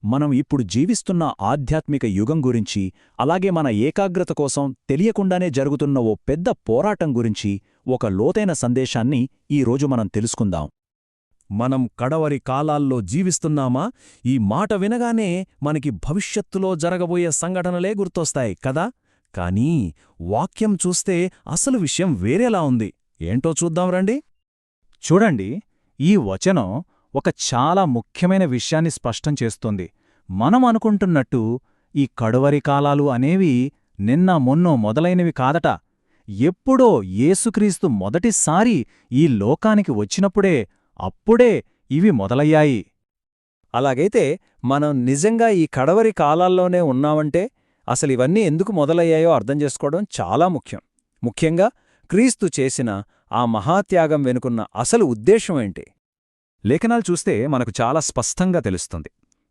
మనం ఇప్పుడు జీవిస్తున్న ఆధ్యాత్మిక యుగం గురించి, అలాగే మన ఏకాగ్రత కోసం తెలియకుండానే జరుగుతున్న ఓ పెద్ద పోరాటం గురించి ఒక లోతైన సందేశాన్ని ఈరోజు మనం తెలుసుకుందాం. మనం కడవరి కాలాల్లో జీవిస్తున్నామా? ఈ మాట వినగానే మనకి భవిష్యత్తులో జరగబోయే సంఘటనలే గుర్తొస్తాయి కదా? కానీ వాక్యం చూస్తే అసలు విషయం వేరేలా ఉంది. ఏంటో చూద్దాం రండి. చూడండి, ఈ వచనం ఒక చాలా ముఖ్యమైన విషయాన్ని స్పష్టం చేస్తోంది. మనం అనుకుంటున్నట్టు ఈ కడువరి కాలాలు అనేవి నిన్న మొన్నో మొదలైనవి కాదట. ఎప్పుడో యేసుక్రీస్తు మొదటిసారి ఈ లోకానికి వచ్చినప్పుడే అప్పుడే ఇవి మొదలయ్యాయి. అలాగైతే మనం నిజంగా ఈ కడవరి కాలాల్లోనే ఉన్నామంటే అసలివన్నీ ఎందుకు మొదలయ్యాయో అర్థం చేసుకోవడం చాలా ముఖ్యం. ముఖ్యంగా క్రీస్తు చేసిన ఆ మహాత్యాగం వెనుకున్న అసలు ఉద్దేశమేంటి? లేఖనాలు చూస్తే మనకు చాలా స్పష్టంగా తెలుస్తుంది.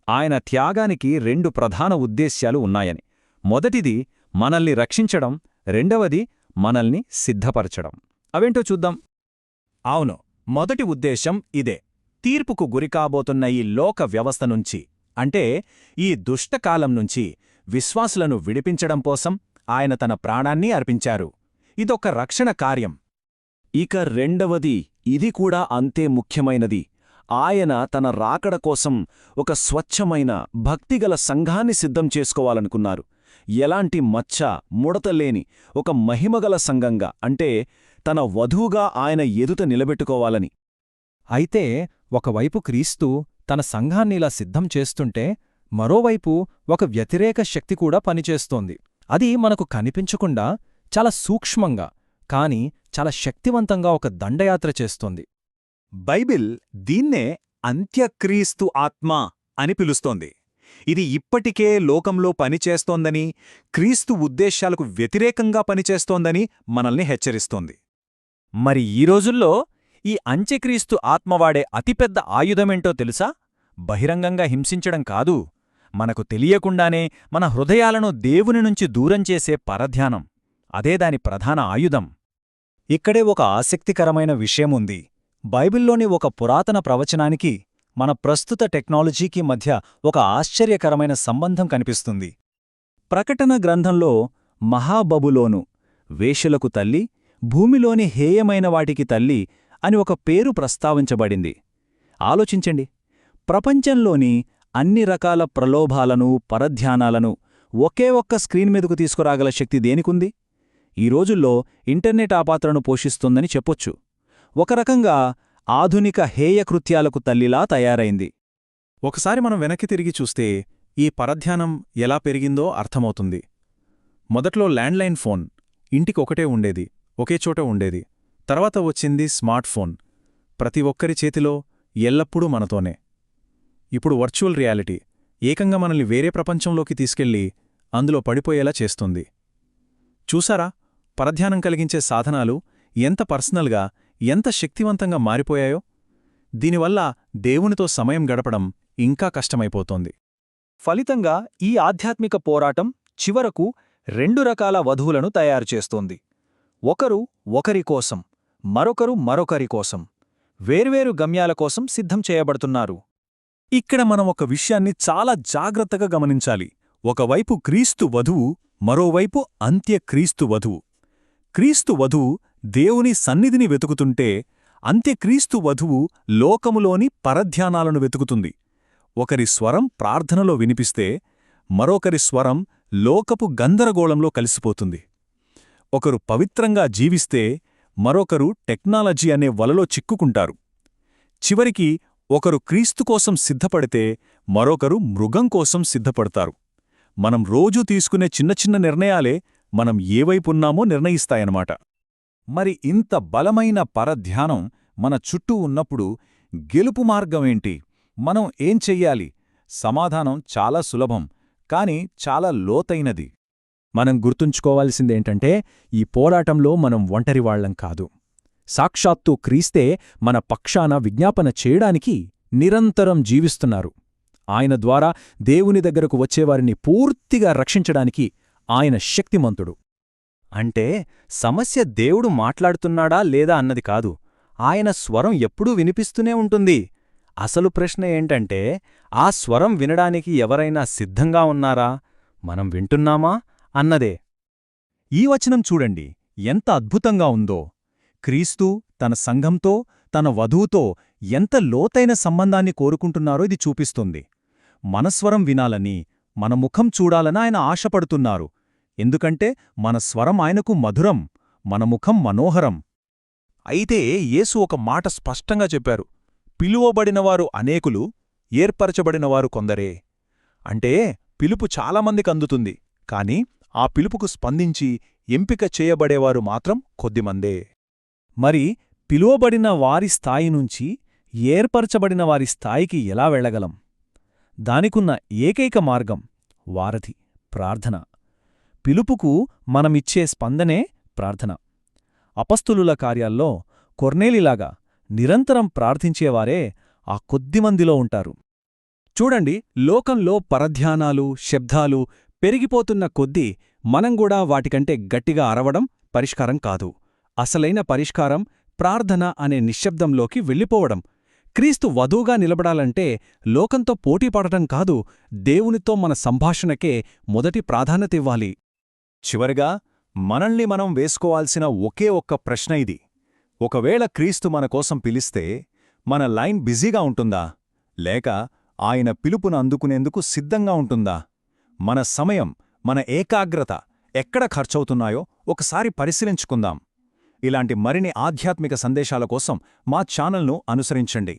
ఆయన త్యాగానికి రెండు ప్రధాన ఉద్దేశ్యాలు ఉన్నాయని. మొదటిది మనల్ని రక్షించడం, రెండవది మనల్ని సిద్ధపరచడం. అవేంటో చూద్దాం. అవును, మొదటి ఉద్దేశం ఇదే. తీర్పుకు గురికాబోతున్న ఈ లోక వ్యవస్థ నుంచి, అంటే ఈ దుష్టకాలం నుంచి విశ్వాసులను విడిపించడం కోసం ఆయన తన ప్రాణాన్ని అర్పించారు. ఇదొక రక్షణ కార్యం. ఇక రెండవది, ఇది కూడా అంతే ముఖ్యమైనది. ఆయన తన రాకడ కోసం ఒక స్వచ్ఛమైన, భక్తిగల సంఘాన్ని సిద్ధం చేసుకోవాలనుకున్నారు. ఎలాంటి మచ్చ, ముడతలేని ఒక మహిమగల సంఘంగా, అంటే తన వధువుగా ఆయన ఎదుట నిలబెట్టుకోవాలని. అయితే ఒకవైపు క్రీస్తు తన సంఘాన్నిలా సిద్ధం చేస్తుంటే, మరోవైపు ఒక వ్యతిరేక శక్తి కూడా పనిచేస్తోంది. అది మనకు కనిపించకుండా చాలా సూక్ష్మంగా, కాని చాలా శక్తివంతంగా ఒక దండయాత్ర చేస్తోంది. బైబిల్ దీన్నే అంత్యక్రీస్తు ఆత్మ అని పిలుస్తోంది. ఇది ఇప్పటికే లోకంలో పనిచేస్తోందని, క్రీస్తు ఉద్దేశాలకు వ్యతిరేకంగా పనిచేస్తోందని మనల్ని హెచ్చరిస్తోంది. మరి ఈ రోజుల్లో ఈ అంత్యక్రీస్తు ఆత్మవాడే అతిపెద్ద ఆయుధమేంటో తెలుసా? బహిరంగంగా హింసించడం కాదు, మనకు తెలియకుండానే మన హృదయాలను దేవుని నుంచి దూరం చేసే పరధ్యానం. అదే దాని ప్రధాన ఆయుధం. ఇక్కడే ఒక ఆసక్తికరమైన విషయముంది. బైబిల్లోని ఒక పురాతన ప్రవచనానికి మన ప్రస్తుత టెక్నాలజీకి మధ్య ఒక ఆశ్చర్యకరమైన సంబంధం కనిపిస్తుంది. ప్రకటన గ్రంథంలో మహాబబులోను, వేశ్యలకు తల్లి, భూమిలోని హేయమైన వాటికి తల్లి అని ఒక పేరు ప్రస్తావించబడింది. ఆలోచించండి, ప్రపంచంలోని అన్ని రకాల ప్రలోభాలను, పరధ్యానాలను ఒకే ఒక్క స్క్రీన్ మీదకు తీసుకురాగల శక్తి దేనికుంది? ఈ రోజుల్లో ఇంటర్నెట్ ఆ పాత్రను పోషిస్తుందని చెప్పొచ్చు. ఒక రకంగా ఆధునిక హేయకృత్యాలకు తల్లిలా తయారైంది. ఒకసారి మనం వెనక్కి తిరిగి చూస్తే ఈ పరధ్యానం ఎలా పెరిగిందో అర్థమవుతుంది. మొదట్లో ల్యాండ్లైన్ ఫోన్ ఇంటికొకటే ఉండేది, ఒకే చోట ఉండేది. తర్వాత వచ్చింది స్మార్ట్ ఫోన్, ప్రతి ఒక్కరి చేతిలో, ఎల్లప్పుడూ మనతోనే. ఇప్పుడు వర్చువల్ రియాలిటీ ఏకంగా మనల్ని వేరే ప్రపంచంలోకి తీసుకెళ్లి అందులో పడిపోయేలా చేస్తుంది. చూసారా, పరధ్యానం కలిగించే సాధనాలు ఎంత పర్సనల్గా, ఎంత శక్తివంతంగా మారిపోయాయో? దీనివల్ల దేవునితో సమయం గడపడం ఇంకా కష్టమైపోతోంది. ఫలితంగా ఈ ఆధ్యాత్మిక పోరాటం చివరకు రెండు రకాల వధువులను తయారుచేస్తోంది. ఒకరు ఒకరి కోసం, మరొకరు మరొకరి కోసం, వేర్వేరు గమ్యాల కోసం సిద్ధం చేయబడుతున్నారు. ఇక్కడ మనం ఒక విషయాన్ని చాలా జాగ్రత్తగా గమనించాలి. ఒకవైపు క్రీస్తు వధువు, మరోవైపు అంత్యక్రీస్తు వధువు. క్రీస్తు వధువు దేవుని సన్నిధిని వెతుకుతుంటే, అంత్యక్రీస్తు వధువు లోకములోని పరధ్యానాలను వెతుకుతుంది. ఒకరి స్వరం ప్రార్థనలో వినిపిస్తే, మరొకరి స్వరం లోకపు గందరగోళంలో కలిసిపోతుంది. ఒకరు పవిత్రంగా జీవిస్తే, మరొకరు టెక్నాలజీ అనే వలలో చిక్కుకుంటారు. చివరికి ఒకరు క్రీస్తు కోసం సిద్ధపడితే, మరొకరు మృగం కోసం సిద్ధపడతారు. మనం రోజూ తీసుకునే చిన్న చిన్న నిర్ణయాలే మనం ఏవైపున్నామో నిర్ణయిస్తాయన్నమాట. మరి ఇంత బలమైన పరధ్యానం మన చుట్టూ ఉన్నప్పుడు గెలుపు మార్గమేంటి? మనం ఏం చెయ్యాలి? సమాధానం చాలా సులభం, కాని చాలా లోతైనది. మనం గుర్తుంచుకోవాల్సిందేంటంటే, ఈ పోరాటంలో మనం ఒంటరివాళ్లం కాదు. సాక్షాత్తు క్రీస్తే మన పక్షాన విజ్ఞాపన చేయడానికి నిరంతరం జీవిస్తున్నారు. ఆయన ద్వారా దేవుని దగ్గరకు వచ్చేవారిని పూర్తిగా రక్షించడానికి ఆయన శక్తిమంతుడు. అంటే సమస్య దేవుడు మాట్లాడుతున్నాడా లేదా అన్నది కాదు, ఆయన స్వరం ఎప్పుడూ వినిపిస్తూనే ఉంటుంది. అసలు ప్రశ్న ఏంటంటే, ఆ స్వరం వినడానికి ఎవరైనా సిద్ధంగా ఉన్నారా, మనం వింటున్నామా అన్నదే. ఈ వచనం చూడండి ఎంత అద్భుతంగా ఉందో. క్రీస్తు తన సంఘంతో, తన వధువుతో ఎంత లోతైన సంబంధాన్ని కోరుకుంటున్నారో ఇది చూపిస్తుంది. మన స్వరం వినాలని, మన ముఖం చూడాలని ఆయన ఆశపడుతున్నారు. ఎందుకంటే మన స్వరం ఆయనకు మధురం, మన ముఖం మనోహరం. అయితే యేసు ఒక మాట స్పష్టంగా చెప్పారు. పిలువబడినవారు అనేకులు, ఏర్పరచబడినవారు కొందరే. అంటే పిలుపు చాలామందికి అందుతుంది, కాని ఆ పిలుపుకు స్పందించి ఎంపిక చేయబడేవారు మాత్రం కొద్దిమందే. మరి పిలువబడిన వారి స్థాయి నుంచి ఏర్పరచబడిన వారి స్థాయికి ఎలా వెళ్ళగలం? దానికున్న ఏకైక మార్గం వారధి, ప్రార్థన. పిలుపుకు మనమిచ్చే స్పందనే ప్రార్థన. అపస్తులుల కార్యాల్లో కొర్నేలిలాగా నిరంతరం ప్రార్థించేవారే ఆ కొద్దిమందిలో ఉంటారు. చూడండి, లోకంలో పరధ్యానాలు, శబ్దాలు పెరిగిపోతున్న కొద్దీ మనంగూడా వాటికంటే గట్టిగా అరవడం పరిష్కారం కాదు. అసలైన పరిష్కారం ప్రార్థన అనే నిశ్శబ్దంలోకి వెళ్ళిపోవడం. క్రీస్తు వధువుగా నిలబడాలంటే లోకంతో పోటీపడటం కాదు, దేవునితో మన సంభాషణకే మొదటి ప్రాధాన్యతివ్వాలి. చివరగా మనల్ని మనం వేసుకోవాల్సిన ఒకే ఒక్క ప్రశ్న ఇది. ఒకవేళ క్రీస్తు మన కోసం పిలిస్తే మన లైన్ బిజీగా ఉంటుందా? లేక ఆయన పిలుపును అందుకునేందుకు సిద్ధంగా ఉంటుందా? మన సమయం, మన ఏకాగ్రత ఎక్కడ ఖర్చవుతున్నాయో ఒకసారి పరిశీలించుకుందాం. ఇలాంటి మరిన్ని ఆధ్యాత్మిక సందేశాల కోసం మా ఛానల్ను అనుసరించండి.